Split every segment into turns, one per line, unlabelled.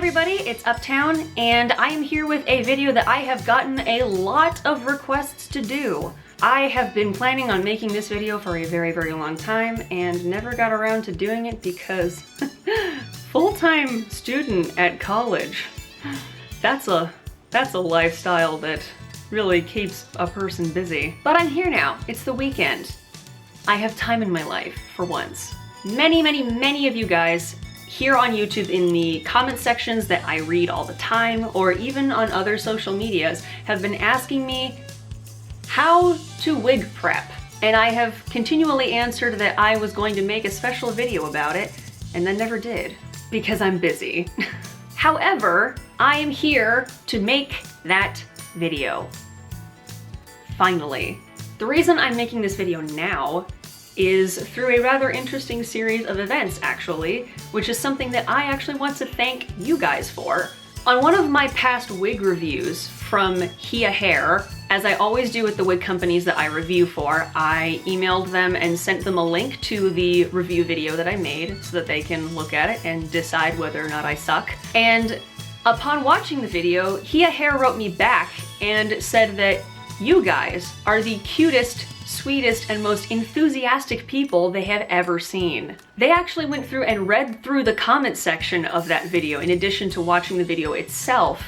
everybody, it's Uptown, and I am here with a video that I have gotten a lot of requests to do. I have been planning on making this video for a very, very long time and never got around to doing it because full-time student at college, that's a lifestyle that really keeps a person busy. But I'm here now. It's the weekend. I have time in my life for once. Many of you guys here on YouTube in the comment sections that I read all the time, or even on other social medias, have been asking me how to wig prep. And I have continually answered that I was going to make a special video about it, and then never did, because I'm busy. However, I am here to make that video. Finally. The reason I'm making this video now is through a rather interesting series of events, actually, which is something that I actually want to thank you guys for. On one of my past wig reviews from HeaHair, as I always do with the wig companies that I review for, I emailed them and sent them a link to the review video that I made so that they can look at it and decide whether or not I suck. And upon watching the video, HeaHair wrote me back and said that you guys are the cutest, sweetest, and most enthusiastic people they have ever seen. They actually went through and read through the comment section of that video in addition to watching the video itself,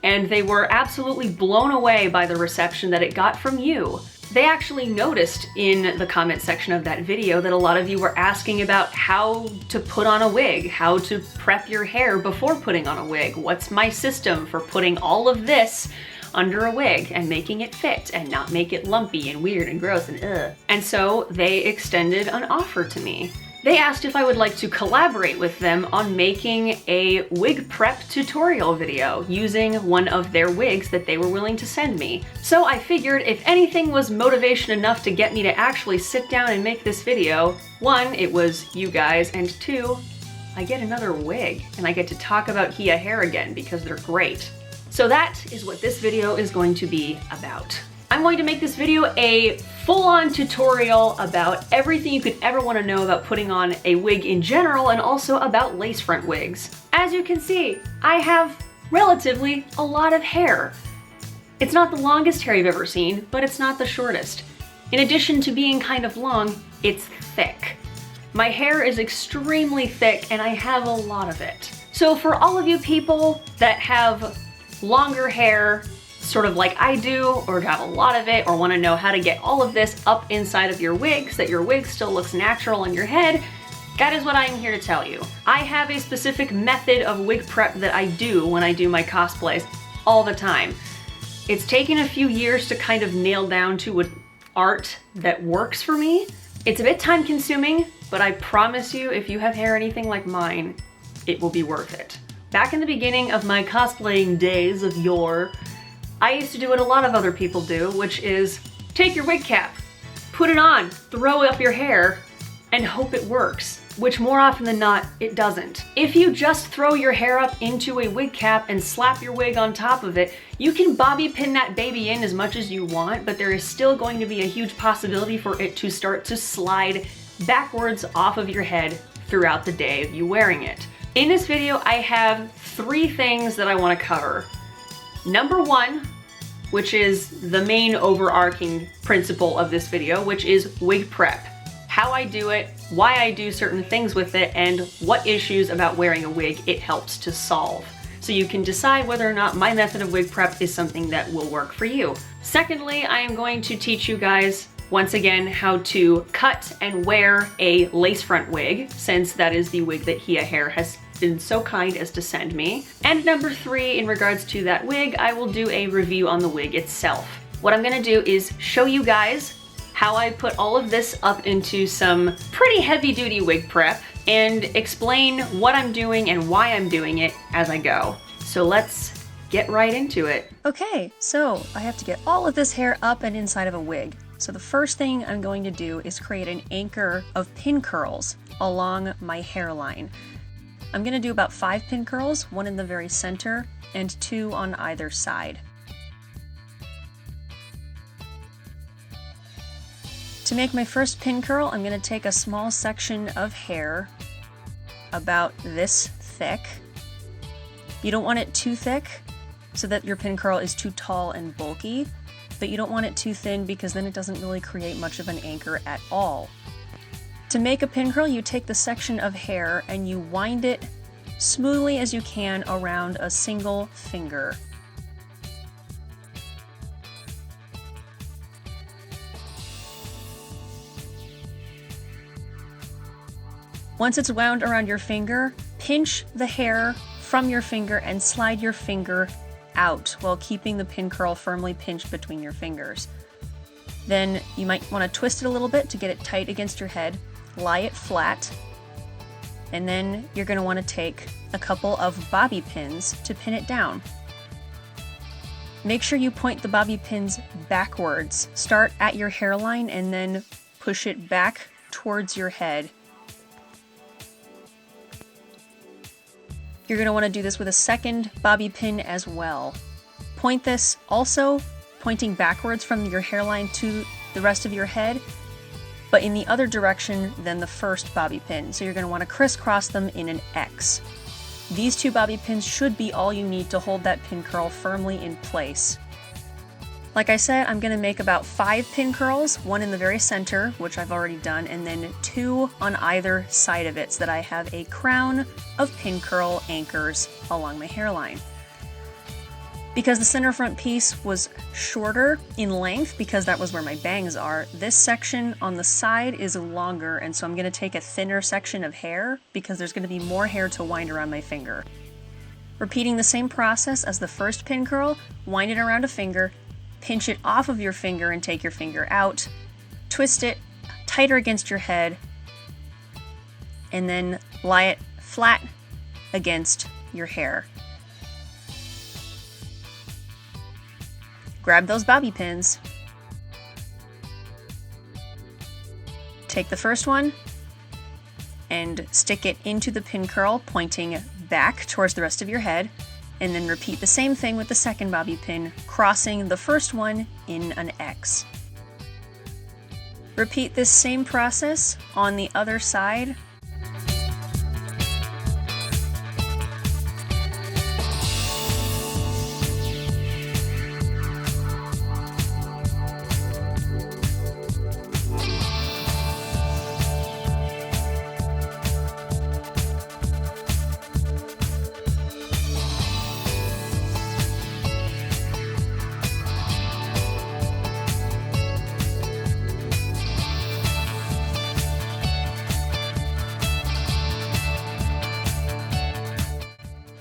and they were absolutely blown away by the reception that it got from you. They actually noticed in the comment section of that video that a lot of you were asking about how to put on a wig, how to prep your hair before putting on a wig, what's my system for putting all of this under a wig and making it fit and not make it lumpy and weird and gross and ugh. And so they extended an offer to me. They asked if I would like to collaborate with them on making a wig prep tutorial video using one of their wigs that they were willing to send me. So I figured if anything was motivation enough to get me to actually sit down and make this video, one, it was you guys, and two, I get another wig and I get to talk about HeaHair again because they're great. So that is what this video is going to be about. I'm going to make this video a full-on tutorial about everything you could ever want to know about putting on a wig in general and also about lace front wigs. As you can see, I have relatively a lot of hair. It's not the longest hair you've ever seen, but it's not the shortest. In addition to being kind of long, it's thick. My hair is extremely thick and I have a lot of it. So for all of you people that have longer hair, sort of like I do, or have a lot of it, or want to know how to get all of this up inside of your wig so that your wig still looks natural on your head, that is what I'm here to tell you. I have a specific method of wig prep that I do when I do my cosplays all the time. It's taken a few years to kind of nail down to an art that works for me. It's a bit time consuming, but I promise you, if you have hair anything like mine, it will be worth it. Back in the beginning of my cosplaying days of yore, I used to do what a lot of other people do, which is take your wig cap, put it on, throw up your hair, and hope it works, which more often than not, it doesn't. If you just throw your hair up into a wig cap and slap your wig on top of it, you can bobby pin that baby in as much as you want, but there is still going to be a huge possibility for it to start to slide backwards off of your head throughout the day of you wearing it. In this video, I have 3 things that I want to cover. Number 1, which is the main overarching principle of this video, which is wig prep. How I do it, why I do certain things with it, and what issues about wearing a wig it helps to solve. So you can decide whether or not my method of wig prep is something that will work for you. Secondly, I am going to teach you guys once again how to cut and wear a lace front wig, since that is the wig that HeaHair has been so kind as to send me. And number 3, in regards to that wig, I will do a review on the wig itself. What I'm gonna do is show you guys how I put all of this up into some pretty heavy-duty wig prep and explain what I'm doing and why I'm doing it as I go. So let's get right into it. Okay, so I have to get all of this hair up and inside of a wig. So the first thing I'm going to do is create an anchor of pin curls along my hairline. I'm going to do about 5 pin curls, 1 in the very center and 2 on either side. To make my first pin curl, I'm going to take a small section of hair, about this thick, You don't want it too thick so that your pin curl is too tall and bulky, but you don't want it too thin because then it doesn't really create much of an anchor at all. To make a pin curl, you take the section of hair and you wind it smoothly as you can around a single finger. Once it's wound around your finger, pinch the hair from your finger and slide your finger out while keeping the pin curl firmly pinched between your fingers. Then you might want to twist it a little bit to get it tight against your head, lie it flat, and then you're going to want to take a couple of bobby pins to pin it down. Make sure you point the bobby pins backwards. Start at your hairline and then push it back towards your head. You're going to want to do this with a second bobby pin as well. Point this also pointing backwards from your hairline to the rest of your head, but in the other direction than the first bobby pin. So you're going to want to crisscross them in an X. These two bobby pins should be all you need to hold that pin curl firmly in place. Like I said, I'm going to make about 5 pin curls, one in the very center, which I've already done, and then 2 on either side of it so that I have a crown of pin curl anchors along my hairline. Because the center front piece was shorter in length, because that was where my bangs are, this section on the side is longer, and so I'm going to take a thinner section of hair because there's going to be more hair to wind around my finger. Repeating the same process as the first pin curl, wind it around a finger, pinch it off of your finger and take your finger out, twist it tighter against your head, and then lie it flat against your hair. Grab those bobby pins. Take the first one and stick it into the pin curl, pointing back towards the rest of your head, and then repeat the same thing with the second bobby pin, crossing the first one in an X. Repeat this same process on the other side.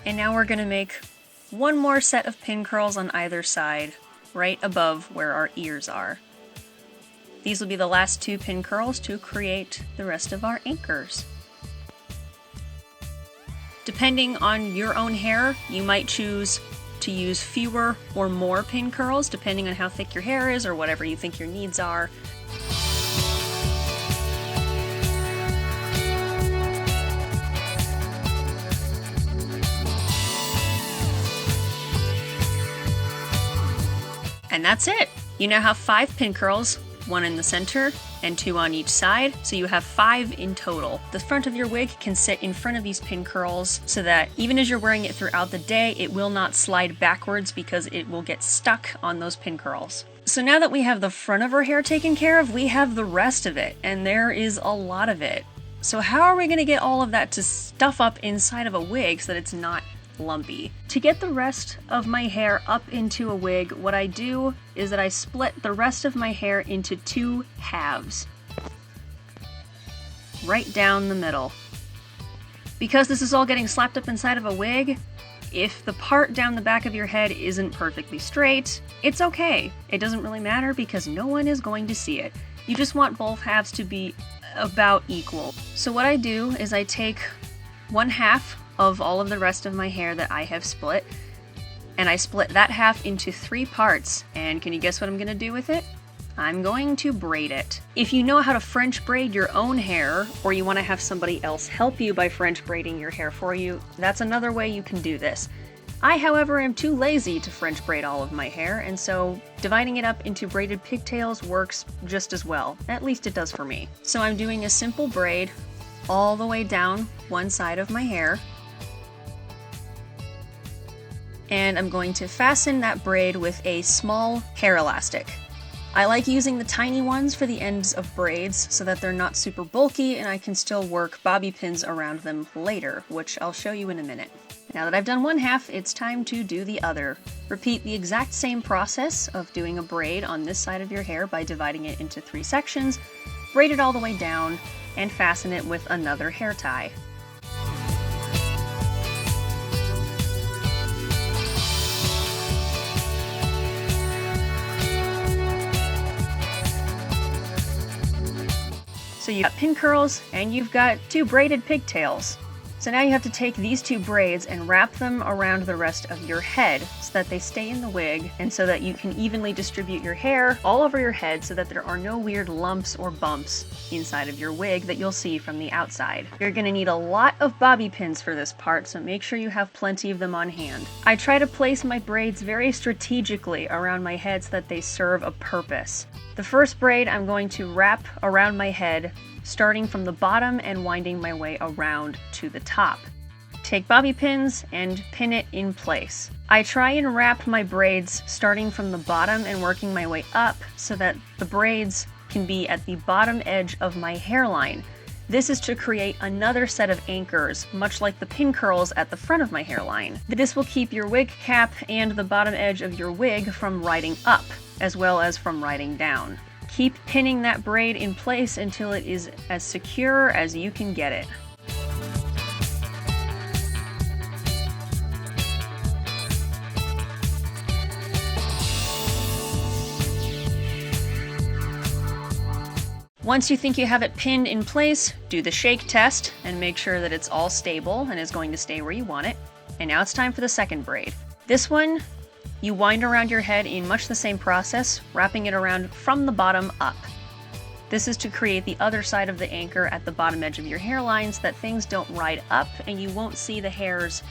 And now we're going to make one more set of pin curls on either side, right above where our ears are. These will be the last 2 pin curls to create the rest of our anchors. Depending on your own hair, you might choose to use fewer or more pin curls, depending on how thick your hair is or whatever you think your needs are. And that's it! You now have 5 pin curls, 1 in the center and 2 on each side, so you have 5 in total. The front of your wig can sit in front of these pin curls so that even as you're wearing it throughout the day, it will not slide backwards because it will get stuck on those pin curls. So now that we have the front of our hair taken care of, we have the rest of it, and there is a lot of it. So how are we going to get all of that to stuff up inside of a wig so that it's not lumpy? To get the rest of my hair up into a wig, what I do is that I split the rest of my hair into 2 halves. Right down the middle. Because this is all getting slapped up inside of a wig, if the part down the back of your head isn't perfectly straight, it's okay. It doesn't really matter because no one is going to see it. You just want both halves to be about equal. So what I do is I take 1/2 of all of the rest of my hair that I have split, and I split that half into 3 parts, and can you guess what I'm going to do with it? I'm going to braid it. If you know how to French braid your own hair, or you want to have somebody else help you by French braiding your hair for you, that's another way you can do this. I, however, am too lazy to French braid all of my hair, and so dividing it up into braided pigtails works just as well. At least it does for me. So I'm doing a simple braid all the way down one side of my hair.
and I'm going to fasten that braid with a small hair elastic. I like using the tiny ones for the ends of braids so that they're not super bulky and I can still work bobby pins around them later, which I'll show you in a minute. Now that I've done one half, it's time to do the other. Repeat the exact same process of doing a braid on this side of your hair by dividing it into 3 sections, braid it all the way down, and fasten it with another hair tie. So you've got pin curls and you've got 2 braided pigtails. So now you have to take these 2 braids and wrap them around the rest of your head so that they stay in the wig and so that you can evenly distribute your hair all over your head so that there are no weird lumps or bumps inside of your wig that you'll see from the outside. You're going to need a lot of bobby pins for this part, so make sure you have plenty of them on hand. I try to place my braids very strategically around my head so that they serve a purpose. The first braid I'm going to wrap around my head, starting from the bottom and winding my way around to the top. Take bobby pins and pin it in place. I try and wrap my braids starting from the bottom and working my way up so that the braids can be at the bottom edge of my hairline. This is to create another set of anchors, much like the pin curls at the front of my hairline. This will keep your wig cap and the bottom edge of your wig from riding up, as well as from riding down. Keep pinning that braid in place until it is as secure as you can get it. Once you think you have it pinned in place, do the shake test and make sure that it's all stable and is going to stay where you want it. And now it's time for the second braid. This one, you wind around your head in much the same process, wrapping it around from the bottom up. This is to create the other side of the anchor at the bottom edge of your hairline so that things don't ride up and you won't see the hairs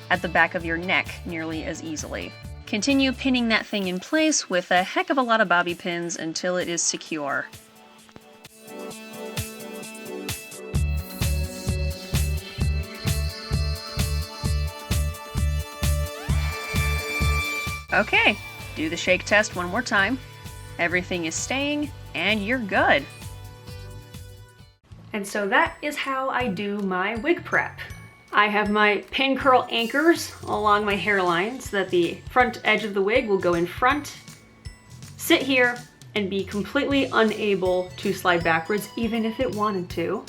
at the back of your neck nearly as easily. Continue pinning that thing in place with a heck of a lot of bobby pins until it is secure. Okay, do the shake test one more time. Everything is staying, and you're good.
And so that is how I do my wig prep. I have my pin curl anchors along my hairline so that the front edge of the wig will go in front, sit here, and be completely unable to slide backwards even if it wanted to.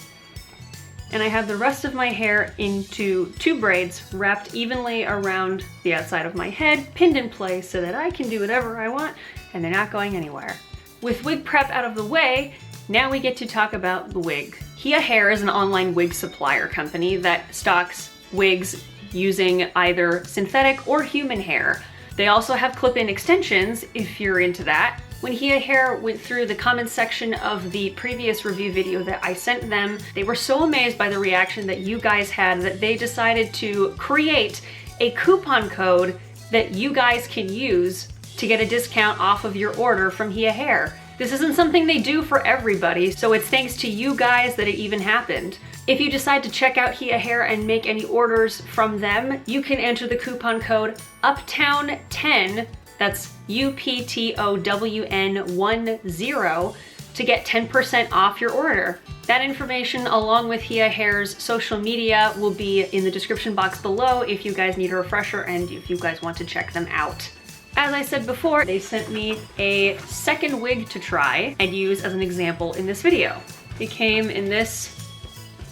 And I have the rest of my hair into 2 braids wrapped evenly around the outside of my head, pinned in place so that I can do whatever I want and they're not going anywhere. With wig prep out of the way, now we get to talk about the wig. HeaHair is an online wig supplier company that stocks wigs using either synthetic or human hair. They also have clip-in extensions if you're into that. When HeaHair went through the comments section of the previous review video that I sent them, they were so amazed by the reaction that you guys had that they decided to create a coupon code that you guys can use to get a discount off of your order from HeaHair. This isn't something they do for everybody, so it's thanks to you guys that it even happened. If you decide to check out HeaHair and make any orders from them, you can enter the coupon code Uptown10, that's UPTOWN10, to get 10% off your order. That information, along with HeaHair's social media, will be in the description box below if you guys need a refresher and if you guys want to check them out. As I said before, they sent me a second wig to try and use as an example in this video. It came in this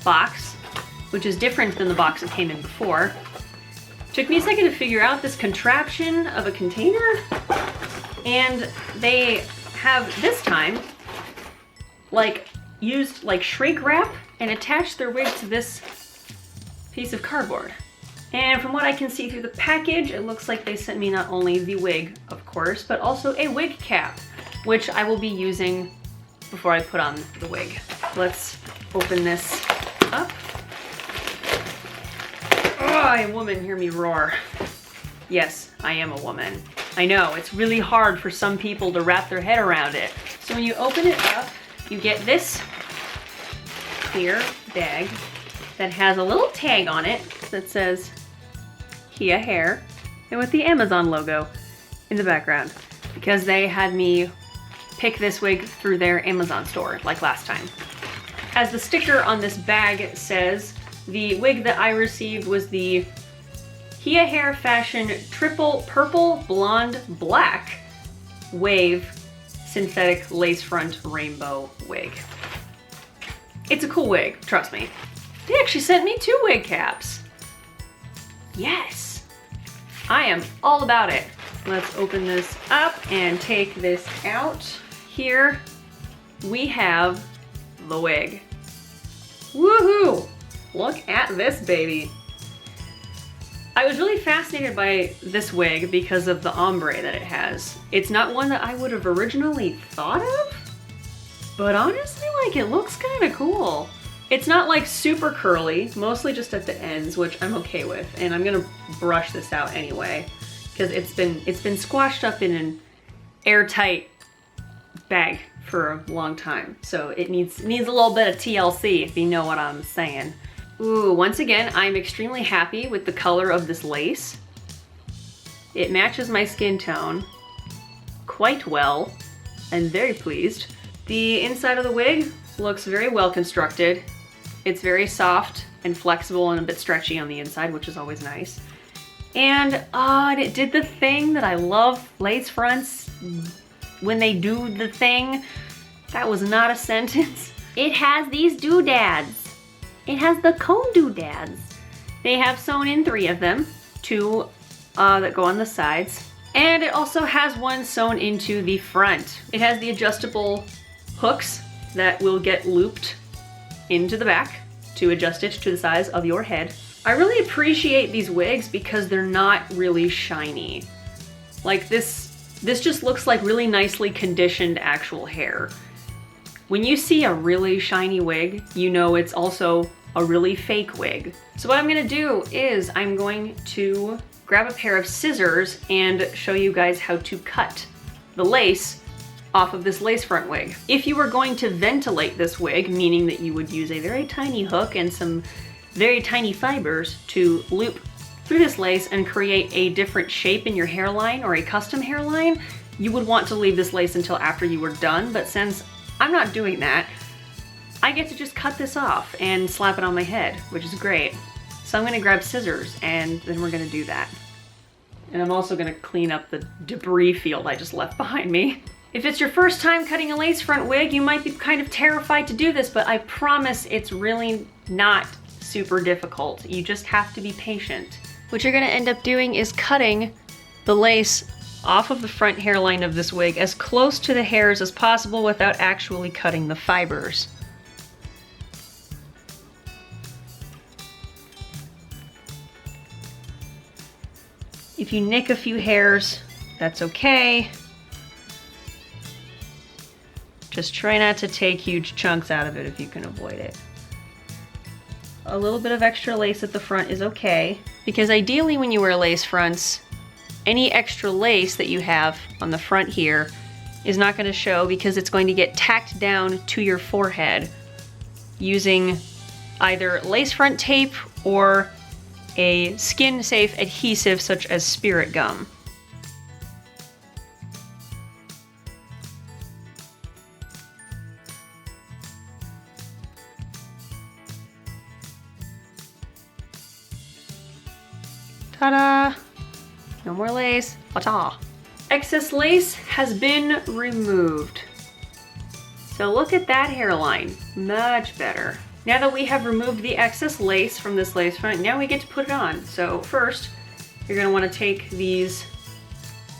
box, which is different than the box it came in before. Took me a second to figure out this contraption of a container, and they have this time used shrink wrap and attached their wig to this piece of cardboard. And from what I can see through the package, it looks like they sent me not only the wig, of course, but also a wig cap, which I will be using before I put on the wig. Let's open this up. Oh, a woman, hear me roar. Yes, I am a woman. I know, it's really hard for some people to wrap their head around it. So when you open it up, you get this clear bag that has a little tag on it that says HeaHair. and with the Amazon logo in the background, because they had me pick this wig through their Amazon store like last time. As the sticker on this bag says, the wig that I received was the HeaHair Fashion Triple Purple Blonde Black Wave Synthetic Lace Front Rainbow Wig. It's a cool wig, trust me. They actually sent me 2 wig caps. Yes, I am all about it. Let's open this up and take this out. Here we have the wig. Woohoo! Look at this baby. I was really fascinated by this wig because of the ombre that it has. It's not one that I would have originally thought of, but honestly, like, it looks kind of cool. It's not like super curly, mostly just at the ends, which I'm okay with, and I'm gonna brush this out anyway because it's been squashed up in an airtight bag for a long time, so it needs a little bit of TLC, if you know what I'm saying. Ooh, once again, I'm extremely happy with the color of this lace. It matches my skin tone quite well. I'm very pleased. The inside of the wig looks very well constructed. It's very soft and flexible and a bit stretchy on the inside, which is always nice. And it did the thing that I love lace fronts when they do the thing. That was not a sentence. It has these doodads. It has the cone doodads. They have sewn in 3 of them, 2 that go on the sides. And it also has one sewn into the front. It has the adjustable hooks that will get looped into the back to adjust it to the size of your head. I really appreciate these wigs because they're not really shiny. Like this just looks like really nicely conditioned actual hair. When you see a really shiny wig, you know it's also a really fake wig. So what I'm gonna do is I'm going to grab a pair of scissors and show you guys how to cut the lace off of this lace front wig. If you were going to ventilate this wig, meaning that you would use a very tiny hook and some very tiny fibers to loop through this lace and create a different shape in your hairline or a custom hairline, you would want to leave this lace until after you were done, but since I'm not doing that, I get to just cut this off and slap it on my head, which is great. So I'm gonna grab scissors and then we're gonna do that. And I'm also gonna clean up the debris field I just left behind me. If it's your first time cutting a lace front wig, you might be kind of terrified to do this, but I promise it's really not super difficult. You just have to be patient. What you're gonna end up doing is cutting the lace off of the front hairline of this wig as close to the hairs as possible without actually cutting the fibers. If you nick a few hairs, that's okay. Just try not to take huge chunks out of it if you can avoid it. A little bit of extra lace at the front is okay, because ideally when you wear lace fronts, any extra lace that you have on the front here is not going to show because it's going to get tacked down to your forehead using either lace front tape or a skin-safe adhesive such as spirit gum. Ta-da! No more lace. Ta-ta! Excess lace has been removed. So look at that hairline. Much better. Now that we have removed the excess lace from this lace front, now we get to put it on. So first, you're gonna wanna take these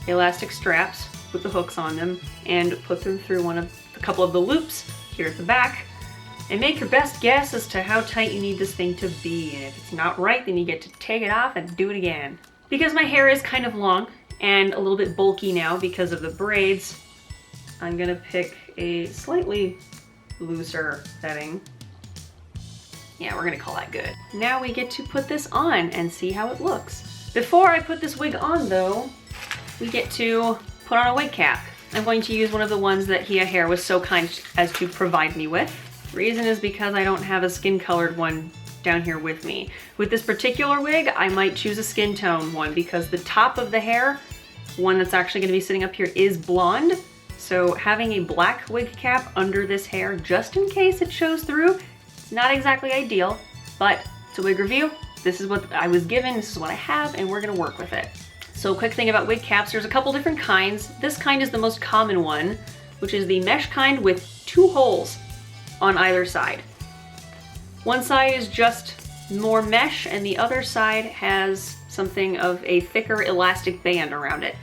elastic straps with the hooks on them and put them through a couple of the loops here at the back and make your best guess as to how tight you need this thing to be. And if it's not right, then you get to take it off and do it again. Because my hair is kind of long and a little bit bulky now because of the braids, I'm gonna pick a slightly looser setting. Yeah, we're gonna call that good. Now we get to put this on and see how it looks. Before I put this wig on though, we get to put on a wig cap. I'm going to use one of the ones that HeaHair was so kind as to provide me with. The reason is because I don't have a skin colored one down here with me. With this particular wig, I might choose a skin tone one because the top of the hair, one that's actually gonna be sitting up here, is blonde. So having a black wig cap under this hair, just in case it shows through, not exactly ideal, but it's a wig review. This is what I was given, this is what I have, and we're gonna work with it. So quick thing about wig caps, there's a couple different kinds. This kind is the most common one, which is the mesh kind with 2 holes on either side. One side is just more mesh and the other side has something of a thicker elastic band around it.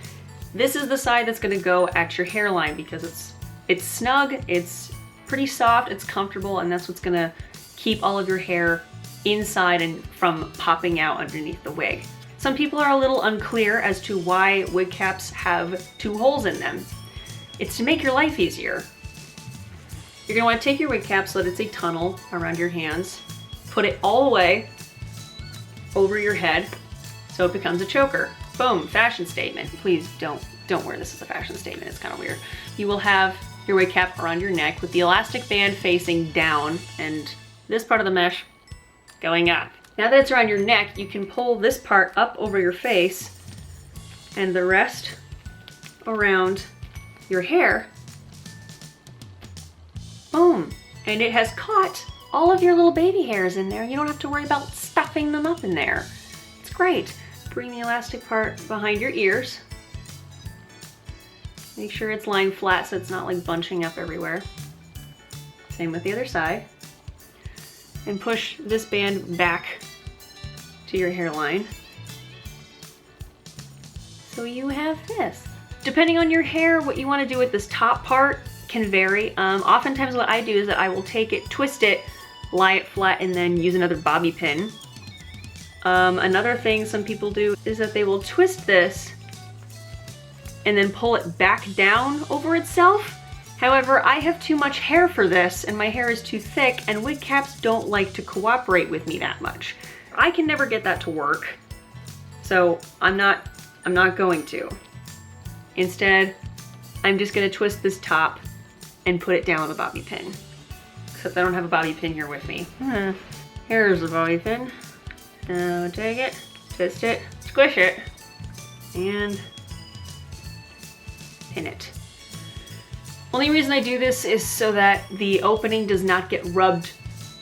This is the side that's gonna go at your hairline because it's snug, it's pretty soft, it's comfortable, and that's what's gonna keep all of your hair inside and from popping out underneath the wig. Some people are a little unclear as to why wig caps have 2 holes in them. It's to make your life easier. You're gonna wanna take your wig cap so that it's a tunnel around your hands, put it all the way over your head so it becomes a choker. Boom, fashion statement. Please don't wear this as a fashion statement, it's kind of weird. You will have your wig cap around your neck with the elastic band facing down and this part of the mesh going up. Now that it's around your neck, you can pull this part up over your face and the rest around your hair. Boom, and it has caught all of your little baby hairs in there. You don't have to worry about stuffing them up in there. It's great. Bring the elastic part behind your ears. Make sure it's lying flat so it's not like bunching up everywhere. Same with the other side. And push this band back to your hairline. So you have this. Depending on your hair, what you want to do with this top part can vary. Oftentimes what I do is that I will take it, twist it, lie it flat, and then use another bobby pin. Another thing some people do is that they will twist this and then pull it back down over itself. However, I have too much hair for this and my hair is too thick and wig caps don't like to cooperate with me that much. I can never get that to work, so I'm not going to. Instead, I'm just gonna twist this top and put it down with a bobby pin. Except I don't have a bobby pin here with me. Here's the bobby pin. Now take it, twist it, squish it, and pin it. Only reason I do this is so that the opening does not get rubbed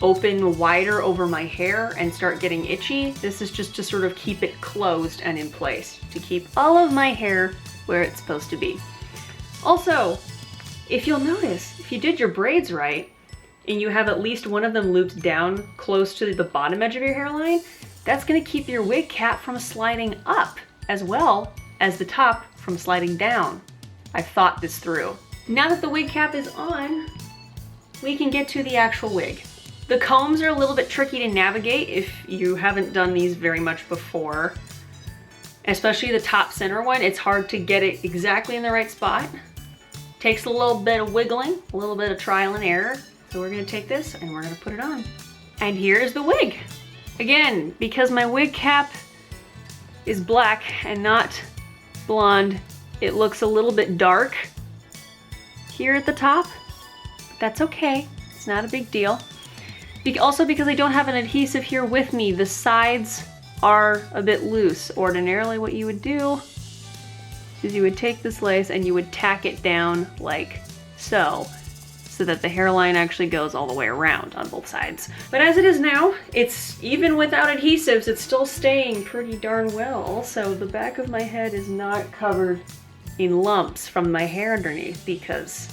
open wider over my hair and start getting itchy. This is just to sort of keep it closed and in place, to keep all of my hair where it's supposed to be. Also, if you'll notice, if you did your braids right, and you have at least one of them looped down close to the bottom edge of your hairline, that's gonna keep your wig cap from sliding up, as well as the top from sliding down. I've thought this through. Now that the wig cap is on, we can get to the actual wig. The combs are a little bit tricky to navigate if you haven't done these very much before. Especially the top center one, it's hard to get it exactly in the right spot. Takes a little bit of wiggling, a little bit of trial and error. So we're gonna take this and we're gonna put it on. And here's the wig. Again, because my wig cap is black and not blonde, it looks a little bit dark here at the top. But that's okay, it's not a big deal. Also because I don't have an adhesive here with me, the sides are a bit loose. Ordinarily what you would do is you would take this lace and you would tack it down like so that the hairline actually goes all the way around on both sides. But as it is now, it's even without adhesives, it's still staying pretty darn well. Also, the back of my head is not covered in lumps from my hair underneath because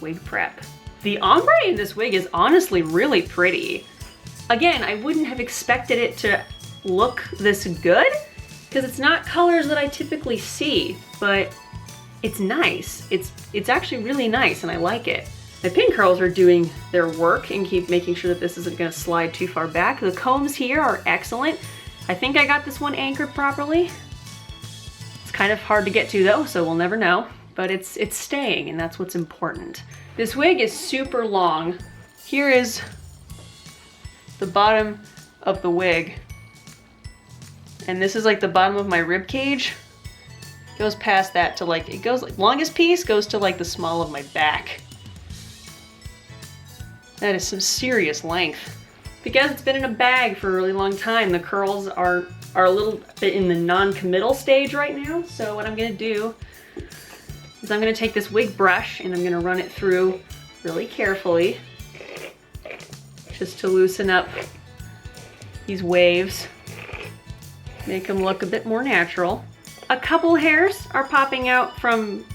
wig prep. The ombre in this wig is honestly really pretty. Again, I wouldn't have expected it to look this good because it's not colors that I typically see, but it's nice. It's actually really nice and I like it. My pin curls are doing their work and keep making sure that this isn't gonna slide too far back. The combs here are excellent. I think I got this one anchored properly. It's kind of hard to get to though, so we'll never know, but it's staying and that's what's important. This wig is super long. Here is the bottom of the wig. And this is like the bottom of my rib cage. Goes past that to like, it goes like, longest piece goes to like the small of my back. That is some serious length. because it's been in a bag for a really long time. The curls are a little bit in the non-committal stage right now. So what I'm gonna do is I'm gonna take this wig brush and I'm gonna run it through really carefully just to loosen up these waves, make them look a bit more natural. A couple hairs are popping out from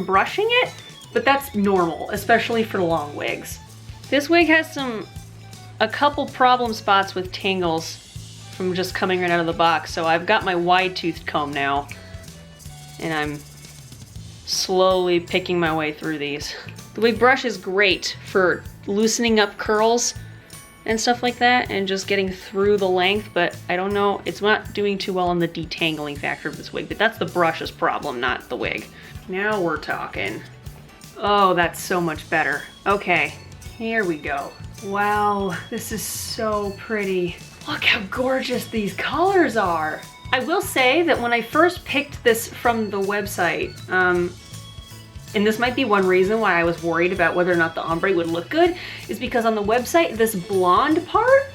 brushing it, but that's normal, especially for long wigs. This wig has a couple problem spots with tangles from just coming right out of the box, so I've got my wide-toothed comb now, and I'm slowly picking my way through these. The wig brush is great for loosening up curls and stuff like that, and just getting through the length, but I don't know, it's not doing too well on the detangling factor of this wig, but that's the brush's problem, not the wig. Now we're talking. Oh, that's so much better. Okay, here we go. Wow, this is so pretty. Look how gorgeous these colors are. I will say that when I first picked this from the website, and this might be one reason why I was worried about whether or not the ombre would look good, is because on the website, this blonde part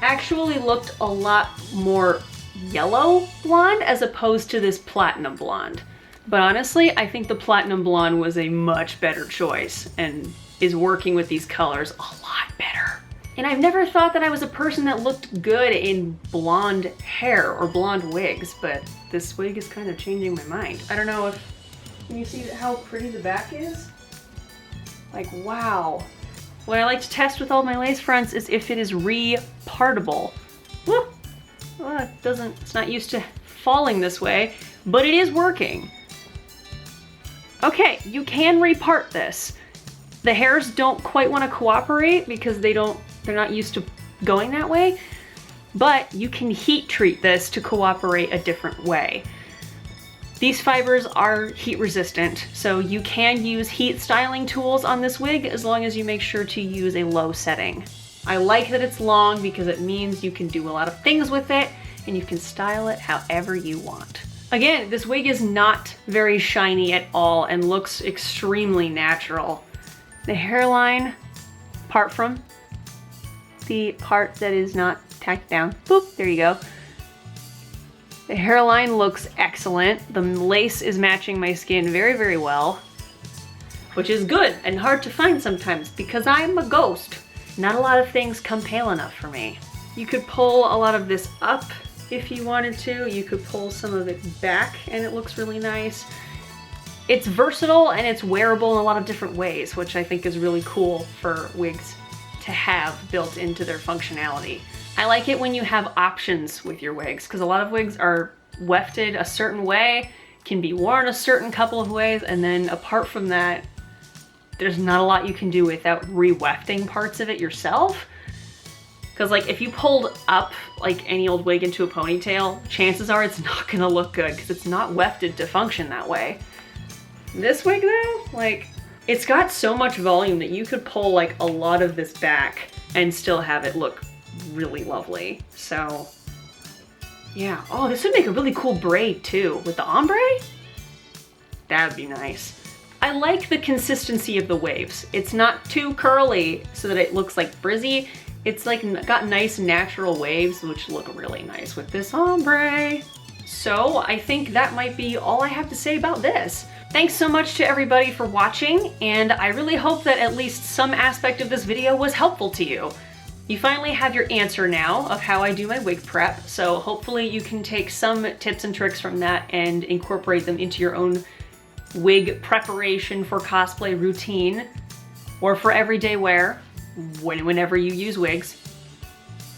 actually looked a lot more yellow blonde as opposed to this platinum blonde. But honestly, I think the platinum blonde was a much better choice and is working with these colors a lot better. And I've never thought that I was a person that looked good in blonde hair or blonde wigs, but this wig is kind of changing my mind. I don't know if, can you see how pretty the back is? Like, wow. What I like to test with all my lace fronts is if it is re-partable. Well, it's not used to falling this way, but it is working. Okay, you can repart this. The hairs don't quite want to cooperate because they're not used to going that way, but you can heat treat this to cooperate a different way. These fibers are heat resistant, so you can use heat styling tools on this wig as long as you make sure to use a low setting. I like that it's long because it means you can do a lot of things with it and you can style it however you want. Again, this wig is not very shiny at all and looks extremely natural. The hairline, apart from the part that is not tacked down, boop, there you go. The hairline looks excellent. The lace is matching my skin very, very well, which is good and hard to find sometimes because I'm a ghost. Not a lot of things come pale enough for me. You could pull a lot of this up if you wanted to. You could pull some of it back and it looks really nice. It's versatile and it's wearable in a lot of different ways, which I think is really cool for wigs to have built into their functionality. I like it when you have options with your wigs, because a lot of wigs are wefted a certain way, can be worn a certain couple of ways, and then apart from that, there's not a lot you can do without re-wefting parts of it yourself. Because like if you pulled up like any old wig into a ponytail, chances are it's not gonna look good because it's not wefted to function that way. This wig though, like it's got so much volume that you could pull like a lot of this back and still have it look really lovely. So yeah, oh, this would make a really cool braid too with the ombre. That would be nice. I like the consistency of the waves. It's not too curly so that it looks like frizzy. It's like got nice natural waves which look really nice with this ombre. So I think that might be all I have to say about this. Thanks so much to everybody for watching, and I really hope that at least some aspect of this video was helpful to you. You finally have your answer now of how I do my wig prep, so hopefully you can take some tips and tricks from that and incorporate them into your own wig preparation for cosplay routine or for everyday wear whenever you use wigs.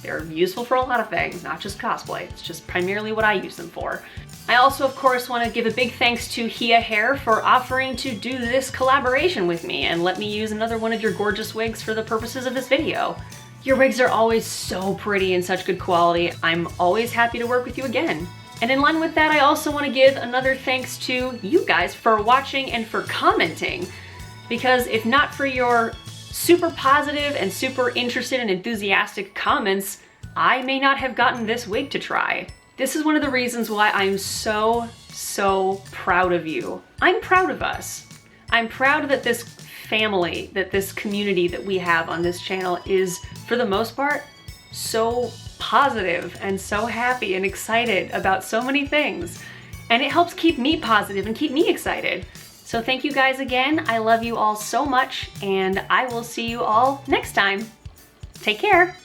They're useful for a lot of things, not just cosplay. It's just primarily what I use them for. I also, of course, want to give a big thanks to HeaHair for offering to do this collaboration with me and let me use another one of your gorgeous wigs for the purposes of this video. Your wigs are always so pretty and such good quality. I'm always happy to work with you again. And in line with that, I also want to give another thanks to you guys for watching and for commenting. Because if not for your super positive and super interested and enthusiastic comments, I may not have gotten this wig to try. This is one of the reasons why I'm so proud of you. I'm proud of us. I'm proud that this family, that this community that we have on this channel is, for the most part, so positive and so happy and excited about so many things. And it helps keep me positive and keep me excited. So thank you guys again. I love you all so much, and I will see you all next time. Take care.